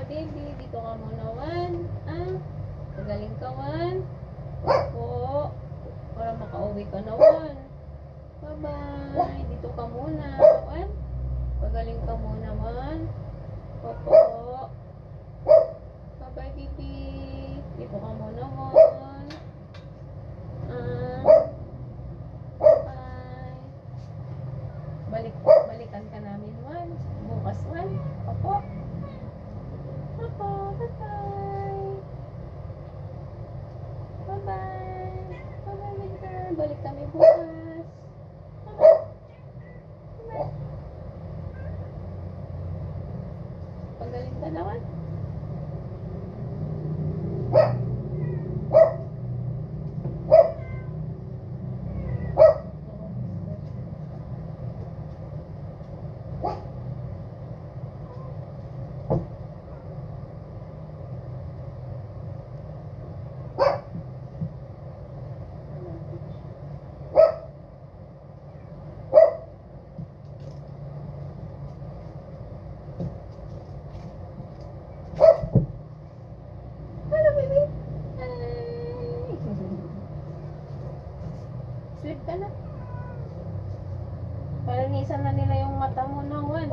baby. Dito ka muna, Wan. Ah, magaling ka, Wan. Opo. Para makauwi ka na, Wan. Bye-bye. Dito ka muna, Wan. Magaling ka muna, Wan. Opo. Bye-bye, baby. Dito ka muna, Wan. Ah, bye. Balikan ka namin, Wan. Bukas, Wan. Opo. Opo. Bye-bye. Bye-bye. Bye-bye, Winter. Balik kami bukas. Bye-bye. Bye-bye. Pagaling ka naman. Hello, baby. Hi. Sleep ka na. Palinisan na nila yung mata mo na, Wan.